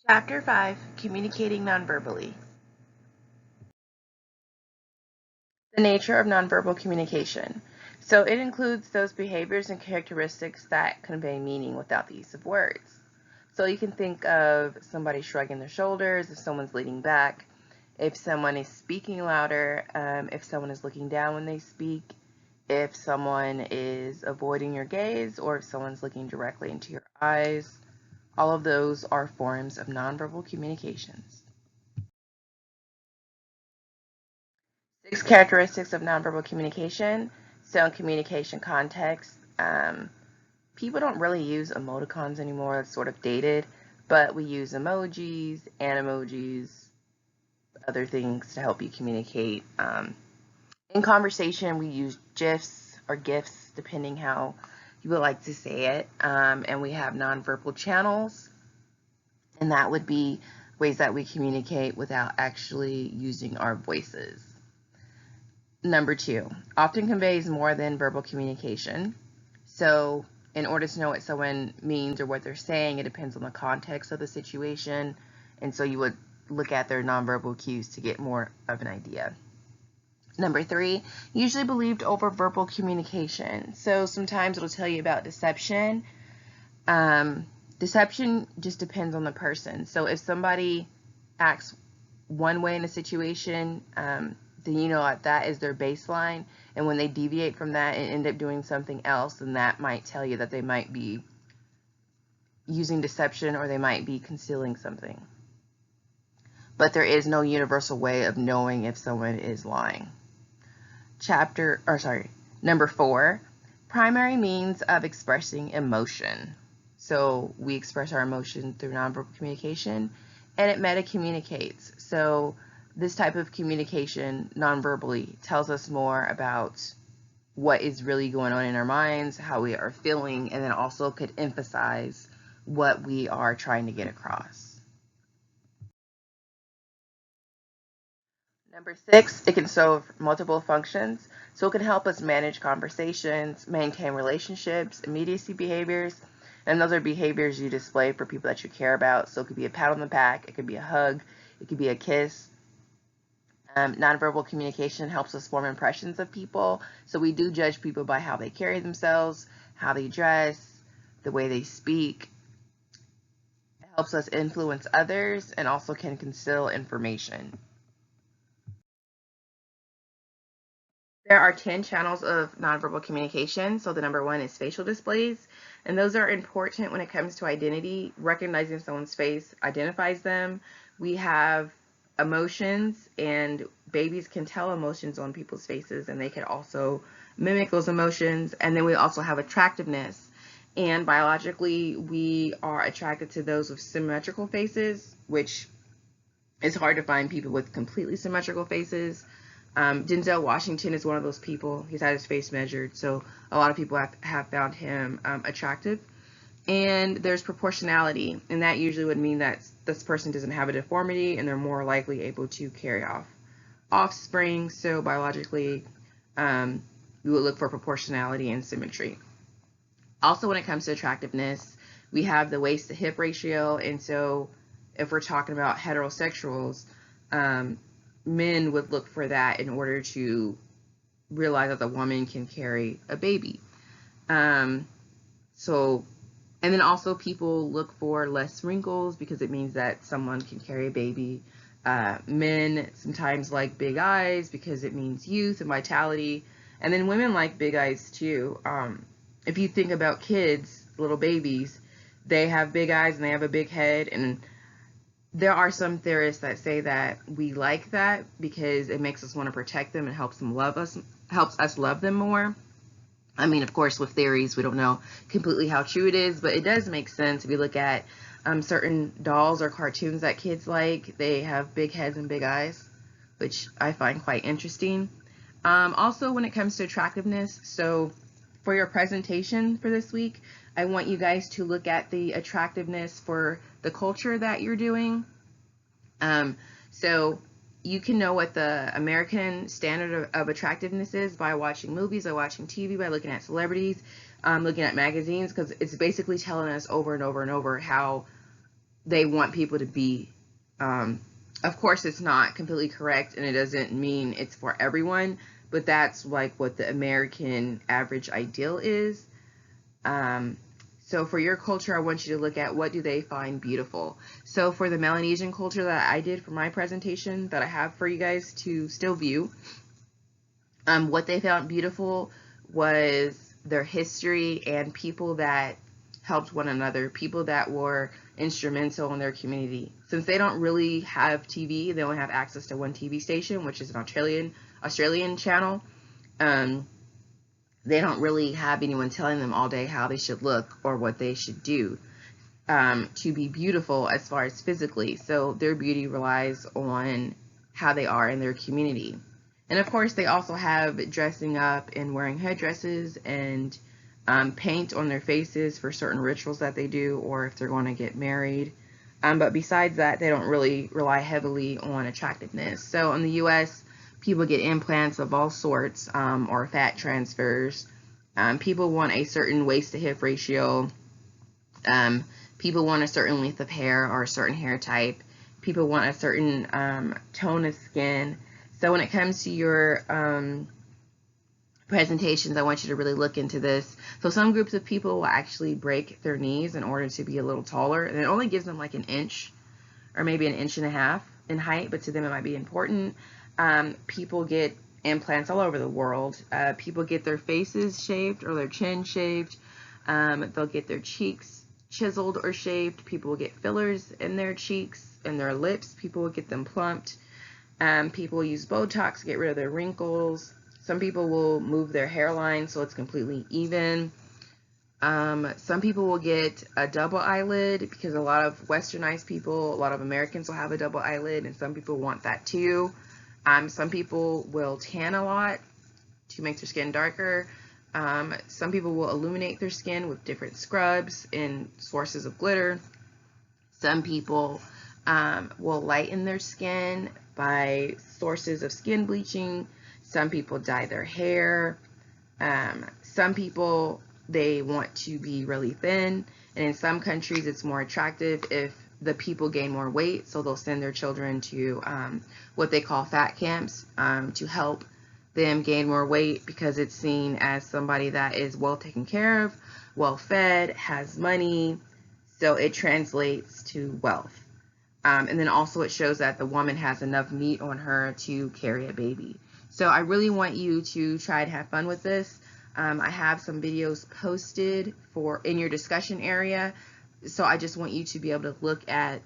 Chapter 5, Communicating Nonverbally. The nature of nonverbal communication. So it includes those behaviors and characteristics that convey meaning without the use of words. So you can think of somebody shrugging their shoulders, if someone's leaning back, if someone is speaking louder, if someone is looking down when they speak, if someone is avoiding your gaze, or if someone's looking directly into your eyes. All of those are forms of nonverbal communications. 6 characteristics of nonverbal communication. So in communication context, people don't really use emoticons anymore. It's sort of dated, but we use emojis, animojis, other things to help you communicate. In conversation, we use GIFs or GIFs, depending how you would like to say it. And we have nonverbal channels, and that would be ways that we communicate without actually using our voices. Number 2, often conveys more than verbal communication. So in order to know what someone means or what they're saying, it depends on the context of the situation. And so you would look at their nonverbal cues to get more of an idea. Number 3, usually believed over verbal communication. So sometimes it'll tell you about deception. Deception just depends on the person. So if somebody acts one way in a situation, then you know that is their baseline. And when they deviate from that and end up doing something else, then that might tell you that they might be using deception or they might be concealing something. But there is no universal way of knowing if someone is lying. Number 4, primary means of expressing emotion. So we express our emotion through nonverbal communication, and it meta-communicates. So this type of communication non-verbally tells us more about what is really going on in our minds, how we are feeling, and then also could emphasize what we are trying to get across. Number 6, it can serve multiple functions. So it can help us manage conversations, maintain relationships, immediacy behaviors, and those are behaviors you display for people that you care about. So it could be a pat on the back, it could be a hug, it could be a kiss. Nonverbal communication helps us form impressions of people. So we do judge people by how they carry themselves, how they dress, the way they speak. It helps us influence others and also can conceal information. There are 10 channels of nonverbal communication. So the number 1 is facial displays. And those are important when it comes to identity. Recognizing someone's face identifies them. We have emotions, and babies can tell emotions on people's faces, and they can also mimic those emotions. And then we also have attractiveness. And biologically, we are attracted to those with symmetrical faces, which is hard to find people with completely symmetrical faces. Denzel Washington is one of those people. He's had his face measured, so a lot of people have found him attractive. And there's proportionality, and that usually would mean that this person doesn't have a deformity and they're more likely able to carry off offspring. So biologically, we would look for proportionality and symmetry. Also, when it comes to attractiveness, we have the waist to hip ratio, and so if we're talking about heterosexuals, men would look for that in order to realize that the woman can carry a baby. And then also people look for less wrinkles because it means that someone can carry a baby. Men sometimes like big eyes because it means youth and vitality. And then women like big eyes too. If you think about kids, little babies, they have big eyes and they have a big head, and there are some theorists that say that we like that because it makes us want to protect them and helps us love them more. I mean, of course, with theories, we don't know completely how true it is, but it does make sense if you look at certain dolls or cartoons that kids like. They have big heads and big eyes, which I find quite interesting. Also, when it comes to attractiveness, so for your presentation for this week, I want you guys to look at the attractiveness for the culture that you're doing. So you can know what the American standard of attractiveness is by watching movies, by watching TV, by looking at celebrities, looking at magazines, because it's basically telling us over and over and over how they want people to be. Of course, it's not completely correct, and it doesn't mean it's for everyone, but that's like what the American average ideal is. Um, so for your culture, I want you to look at what do they find beautiful. So for the Melanesian culture that I did for my presentation that I have for you guys to still view, what they found beautiful was their history and people that helped one another, people that were instrumental in their community. Since they don't really have TV, they only have access to one TV station, which is an Australian channel. They don't really have anyone telling them all day how they should look or what they should do to be beautiful as far as physically. So their beauty relies on how they are in their community. And of course, they also have dressing up and wearing headdresses and paint on their faces for certain rituals that they do, or if they're going to get married. But besides that, they don't really rely heavily on attractiveness. So in the U.S., people get implants of all sorts, or fat transfers. People want a certain waist to hip ratio. People want a certain length of hair or a certain hair type. People want a certain tone of skin. So when it comes to your presentations, I want you to really look into this. So some groups of people will actually break their knees in order to be a little taller, and it only gives them like an inch or maybe an inch and a half in height, but to them it might be important. People get implants all over the world. People get their faces shaved or their chin shaved. They'll get their cheeks chiseled or shaved. People will get fillers in their cheeks and their lips. People will get them plumped. People use Botox to get rid of their wrinkles. Some people will move their hairline so it's completely even. Some people will get a double eyelid because a lot of westernized people, a lot of Americans will have a double eyelid, and some people want that too. Some people will tan a lot to make their skin darker. Some people will illuminate their skin with different scrubs and sources of glitter. Some people will lighten their skin by sources of skin bleaching. Some people dye their hair. Some people, they want to be really thin. And in some countries, it's more attractive if the people gain more weight. So they'll send their children to what they call fat camps to help them gain more weight because it's seen as somebody that is well taken care of, well fed, has money. So it translates to wealth. And then also it shows that the woman has enough meat on her to carry a baby. So I really want you to try to have fun with this. I have some videos posted in your discussion area. So I just want you to be able to look at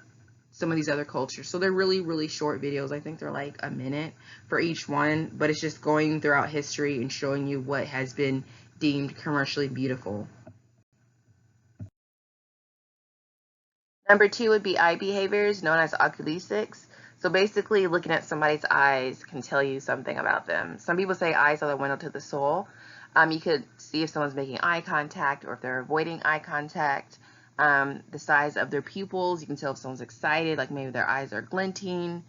some of these other cultures. So they're really, really short videos. I think they're like a minute for each one, but it's just going throughout history and showing you what has been deemed commercially beautiful. Number 2 would be eye behaviors, known as oculesics. So basically, looking at somebody's eyes can tell you something about them. Some people say eyes are the window to the soul. You could see if someone's making eye contact or if they're avoiding eye contact. The size of their pupils, you can tell if someone's excited, like maybe their eyes are glinting.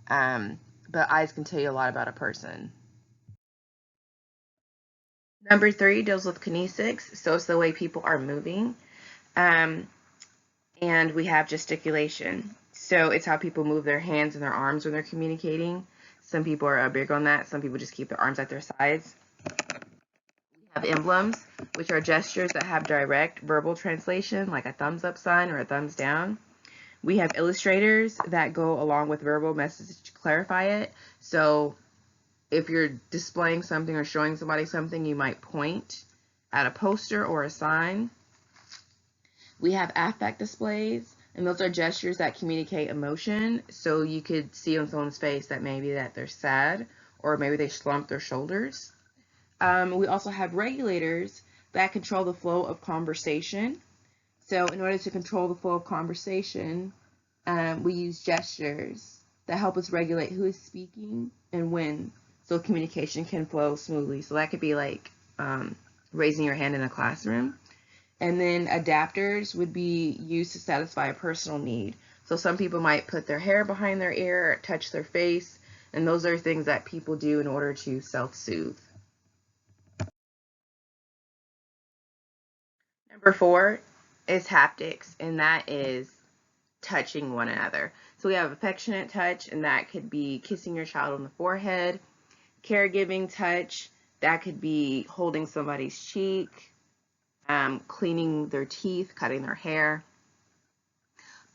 But eyes can tell you a lot about a person. Number 3 deals with kinesics, so it's the way people are moving. And we have gesticulation. So it's how people move their hands and their arms when they're communicating. Some people are big on that. Some people just keep their arms at their sides. We have emblems, which are gestures that have direct verbal translation, like a thumbs up sign or a thumbs down. We have illustrators that go along with verbal messages to clarify it. So if you're displaying something or showing somebody something, you might point at a poster or a sign. We have affect displays, and those are gestures that communicate emotion. So you could see on someone's face that maybe that they're sad, or maybe they slump their shoulders. We also have regulators that control the flow of conversation. So in order to control the flow of conversation, we use gestures that help us regulate who is speaking and when, so communication can flow smoothly. So that could be like raising your hand in a classroom. And then adapters would be used to satisfy a personal need. So some people might put their hair behind their ear, touch their face, and those are things that people do in order to self-soothe. Number 4 is haptics, and that is touching one another. So we have affectionate touch, and that could be kissing your child on the forehead. Caregiving touch, that could be holding somebody's cheek, cleaning their teeth, cutting their hair.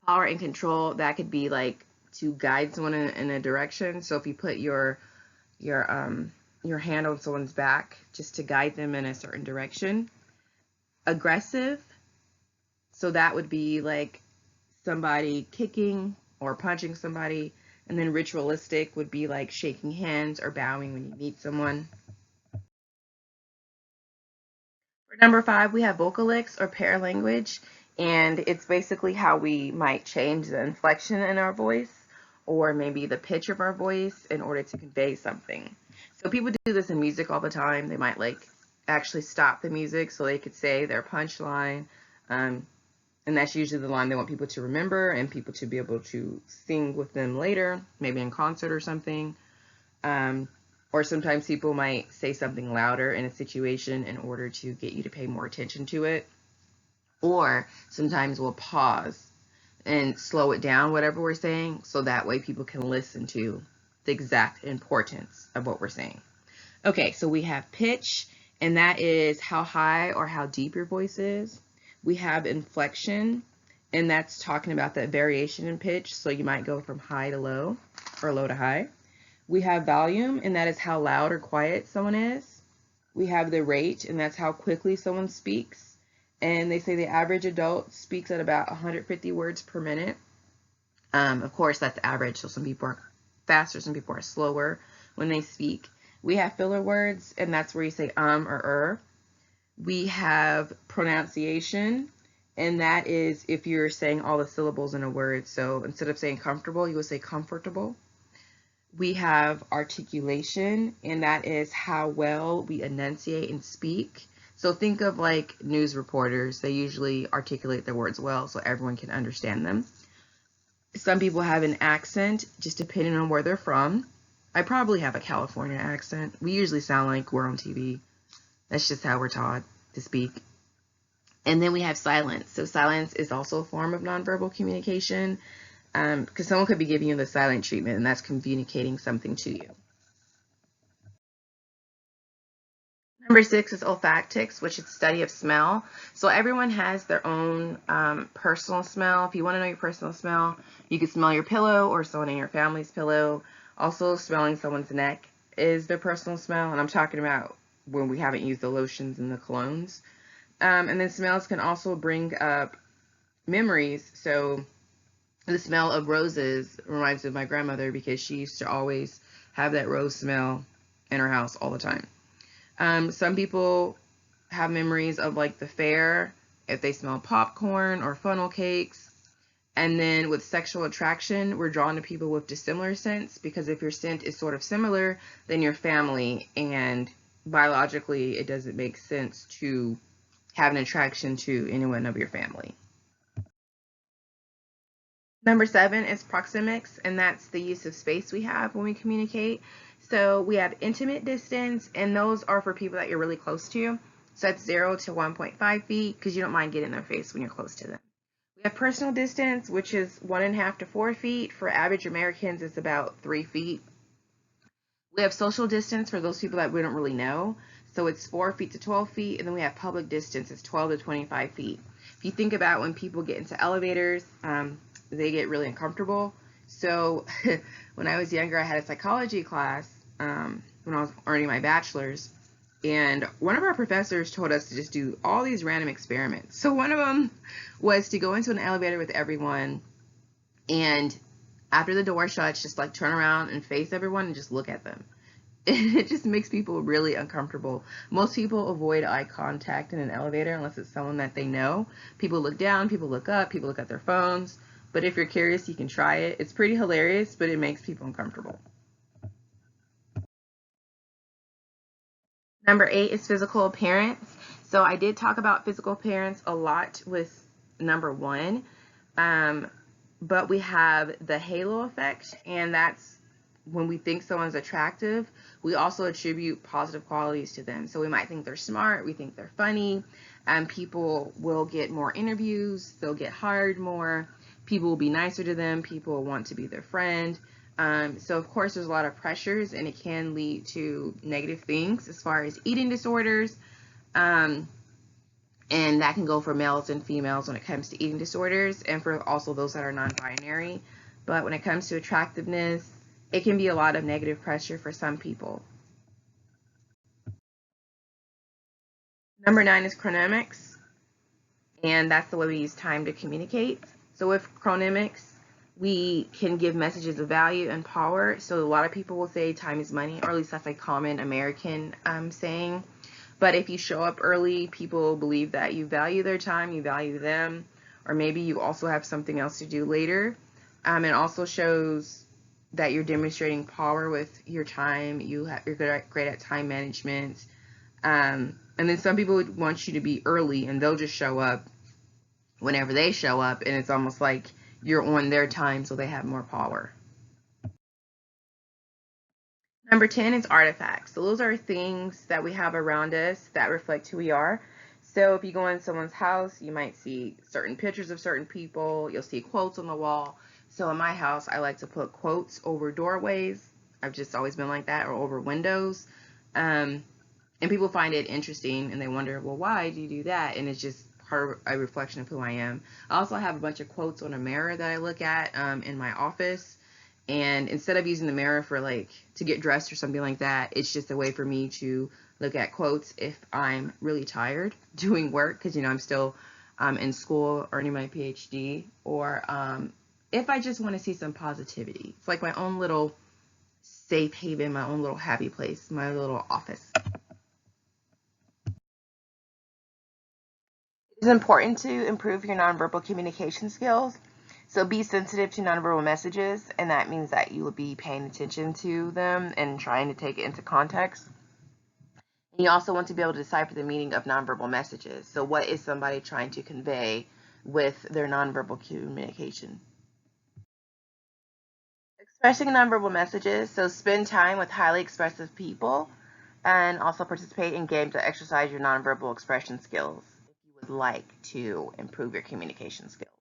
Power and control, that could be like to guide someone in a direction. So if you put your hand on someone's back just to guide them in a certain direction. Aggressive, so that would be like somebody kicking or punching somebody. And then ritualistic would be like shaking hands or bowing when you meet someone. For number 5, we have vocalics or paralanguage, and it's basically how we might change the inflection in our voice or maybe the pitch of our voice in order to convey something. So people do this in music all the time. They might like actually stop the music so they could say their punchline, and that's usually the line they want people to remember and people to be able to sing with them later, maybe in concert or something. Or sometimes people might say something louder in a situation in order to get you to pay more attention to it. Or sometimes we'll pause and slow it down, whatever we're saying, so that way people can listen to the exact importance of what we're saying. Okay, so we have pitch, and that is how high or how deep your voice is. We have inflection, and that's talking about that variation in pitch. So you might go from high to low or low to high. We have volume, and that is how loud or quiet someone is. We have the rate, and that's how quickly someone speaks. And they say the average adult speaks at about 150 words per minute. Of course, that's average, so some people are faster, some people are slower when they speak. We have filler words, and that's where you say or. We have pronunciation, and that is if you're saying all the syllables in a word. So instead of saying comfortable, you would say comfortable. We have articulation, and that is how well we enunciate and speak. So think of like news reporters. They usually articulate their words well so everyone can understand them. Some people have an accent, just depending on where they're from. I probably have a California accent. We usually sound like we're on TV. That's just how we're taught to speak. And then we have silence. So silence is also a form of nonverbal communication, because someone could be giving you the silent treatment, and that's communicating something to you. Number 6 is olfactics, which is study of smell. So everyone has their own personal smell. If you want to know your personal smell, you can smell your pillow or someone in your family's pillow. Also, smelling someone's neck is their personal smell, and I'm talking about when we haven't used the lotions and the colognes. And then smells can also bring up memories. So the smell of roses reminds me of my grandmother because she used to always have that rose smell in her house all the time. Some people have memories of like the fair if they smell popcorn or funnel cakes. And then with sexual attraction, we're drawn to people with dissimilar scents, because if your scent is sort of similar, then you're family, and biologically it doesn't make sense to have an attraction to anyone of your family. Number 7 is proxemics, and that's the use of space we have when we communicate. So we have intimate distance, and those are for people that you're really close to. So that's 0 to 1.5 feet, because you don't mind getting in their face when you're close to them. We have personal distance, which is 1.5 to 4 feet. For average Americans, it's about 3 feet. We have social distance for those people that we don't really know. So it's 4 feet to 12 feet. And then we have public distance, it's 12 to 25 feet. If you think about when people get into elevators, they get really uncomfortable. So when I was younger, I had a psychology class when I was earning my bachelor's. And one of our professors told us to just do all these random experiments. So one of them was to go into an elevator with everyone, and after the door shuts, just like turn around and face everyone and just look at them. It just makes people really uncomfortable. Most people avoid eye contact in an elevator unless it's someone that they know. People look down, people look up, people look at their phones. But if you're curious, you can try it. It's pretty hilarious, but it makes people uncomfortable. Number 8 is physical appearance. So I did talk about physical appearance a lot with number 1, but we have the halo effect, and that's when we think someone's attractive, we also attribute positive qualities to them. So we might think they're smart, we think they're funny, and people will get more interviews, they'll get hired more. People will be nicer to them. People will want to be their friend. So of course there's a lot of pressures, and it can lead to negative things as far as eating disorders. And that can go for males and females when it comes to eating disorders, and for also those that are non-binary. But when it comes to attractiveness, it can be a lot of negative pressure for some people. Number 9 is chronemics, and that's the way we use time to communicate. So with chronemics, we can give messages of value and power. So a lot of people will say time is money, or at least that's a common American saying. But if you show up early, people believe that you value their time, you value them, or maybe you also have something else to do later. It also shows that you're demonstrating power with your time. You're great at time management. And then some people would want you to be early, and they'll just show up whenever they show up, and it's almost like you're on their time, so they have more power. Number 10 is artifacts. So those are things that we have around us that reflect who we are. So if you go in someone's house, you might see certain pictures of certain people. You'll see quotes on the wall. So in my house, I like to put quotes over doorways. I've just always been like that, or over windows. And people find it interesting, and they wonder, well, why do you do that? And it's just part of a reflection of who I am. I also have a bunch of quotes on a mirror that I look at in my office. And instead of using the mirror for to get dressed or something like that, it's just a way for me to look at quotes if I'm really tired doing work, because I'm still in school earning my PhD, or if I just want to see some positivity. It's like my own little safe haven, my own little happy place, my little office. It is important to improve your nonverbal communication skills. So be sensitive to nonverbal messages, and that means that you will be paying attention to them and trying to take it into context. And you also want to be able to decipher the meaning of nonverbal messages. So what is somebody trying to convey with their nonverbal communication? Expressing nonverbal messages. So spend time with highly expressive people, and also participate in games that exercise your nonverbal expression skills if you would like to improve your communication skills.